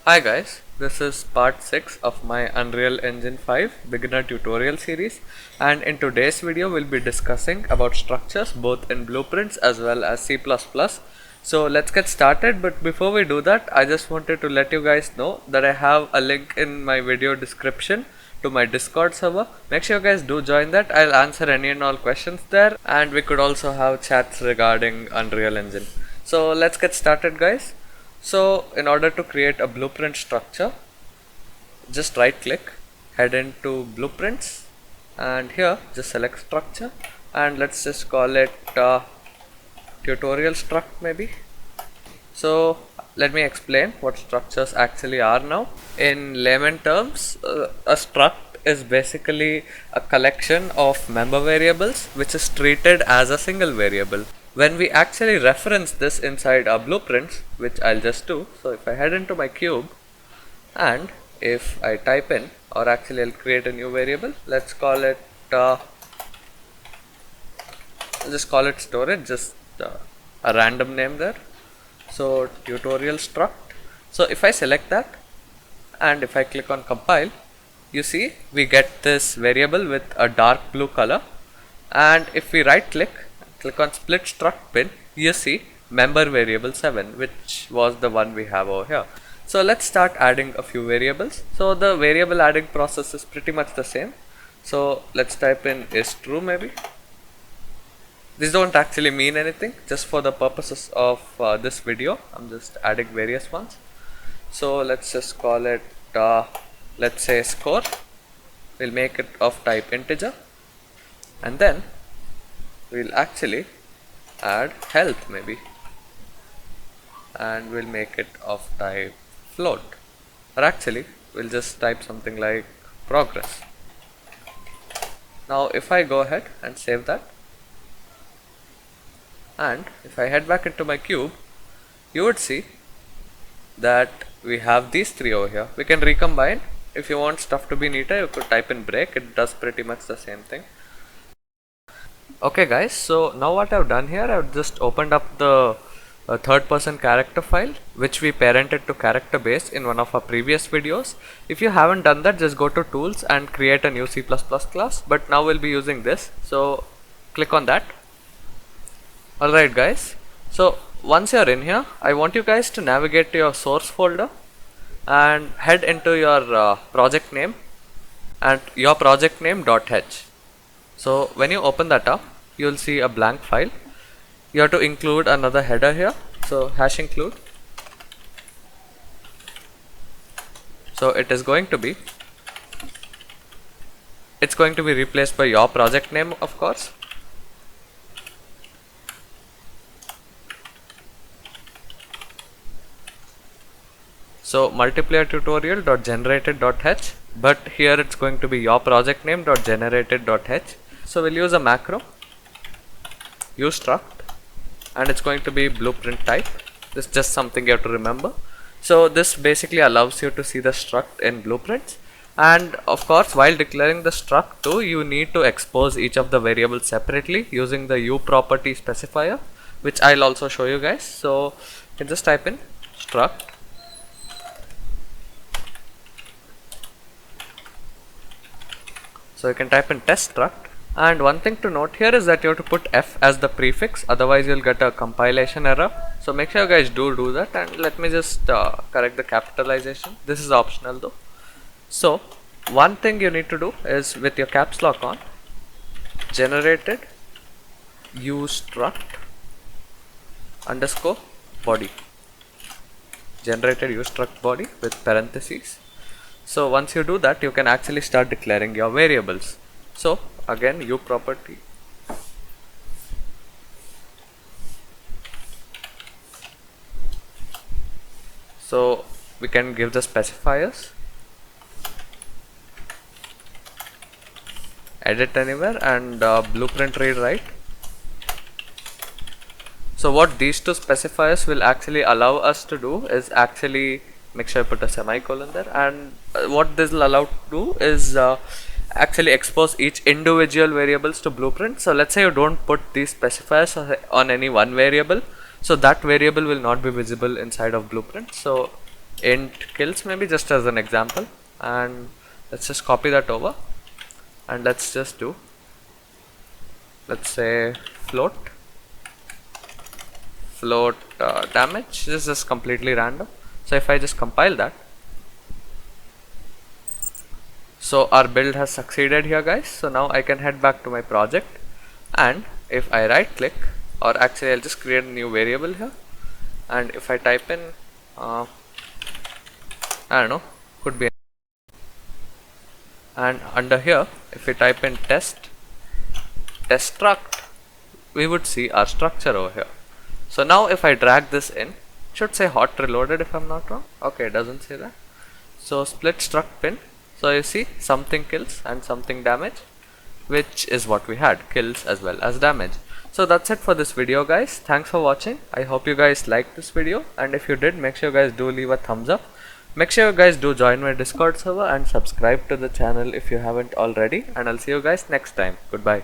Hi guys, this is part 6 of my Unreal Engine 5 beginner tutorial series, and in today's video we'll be discussing about structures both in blueprints as well as C++. So let's get started, but before we do that I just wanted to let you guys know that I have a link in my video description to my Discord server. Make sure you guys do join that. I'll answer any and all questions there, and we could also have chats regarding Unreal Engine. So let's get started guys. So in order to create a blueprint structure, just right click, head into blueprints, and here just select structure, and let's just call it tutorial struct maybe. So let me explain what structures actually are now. In layman terms, a struct is basically a collection of member variables which is treated as a single variable. When we actually reference this inside our blueprints, which I'll just do, so if I head into my cube and if I type in, or actually I'll create a new variable, let's call it just call it storage, just a random name there. So tutorial struct. So if I select that and if I click on compile, you see we get this variable with a dark blue color, and if we right click on split struct bin, you see member variable 7, which was the one we have over here. So let's start adding a few variables. So the variable adding process is pretty much the same. So let's type in is true maybe. These don't actually mean anything, just for the purposes of this video I'm just adding various ones. So let's just call it let's say score. We'll make it of type integer, and then we'll actually add health maybe, and we'll make it of type float, or actually we'll just type something like progress. Now if I go ahead and save that, and if I head back into my cube, you would see that we have these three over here. We can recombine. If you want stuff to be neater, you could type in break. It does pretty much the same thing. Okay guys, so now what I've done here, I've just opened up the third person character file which we parented to character base in one of our previous videos. If you haven't done that, just go to tools and create a new C++ class, but now we'll be using this, so click on that. Alright guys, so once you're in here, I want you guys to navigate to your source folder and head into your project name and your project name .h. So when you open that up, you'll see a blank file. You have to include another header here, so hash include. So it's going to be replaced by your project name, of course. So multiplayer tutorial.generated.h, but here it's going to be your project name.generated.h. So we'll use a macro, use struct, and it's going to be blueprint type. This is just something you have to remember. So this basically allows you to see the struct in blueprints, and of course while declaring the struct too, you need to expose each of the variables separately using the uProperty specifier, which I'll also show you guys. So you can just type in struct. So you can type in test struct, and one thing to note here is that you have to put f as the prefix, otherwise you'll get a compilation error. So make sure you guys do that, and let me just correct the capitalization. This is optional though. So one thing you need to do is, with your caps lock on, generated use struct underscore body, generated use struct body with parentheses. So once you do that, you can actually start declaring your variables. So again, uProperty, so we can give the specifiers, edit anywhere, and blueprint read write. So what these two specifiers will actually allow us to do is actually make sure I put a semicolon there, and what this will allow to do is actually expose each individual variables to blueprint. So let's say you don't put these specifiers on any one variable, so that variable will not be visible inside of blueprint. So int kills maybe, just as an example, and let's just copy that over, and let's just do, let's say float damage. This is completely random. So if I just compile that, so our build has succeeded here, guys. So now I can head back to my project, and if I right click, or actually I'll just create a new variable here, and if I type in I don't know, could be, and under here if we type in test struct, we would see our structure over here. So now if I drag this in, it should say hot reloaded if I'm not wrong. Okay, it doesn't say that. So split struct pin, so you see something kills and something damage, which is what we had, kills as well as damage. So that's it for this video, guys. Thanks for watching. I hope you guys liked this video, and if you did, make sure you guys do leave a thumbs up. Make sure you guys do join my Discord server and subscribe to the channel if you haven't already, and I'll see you guys next time. Goodbye.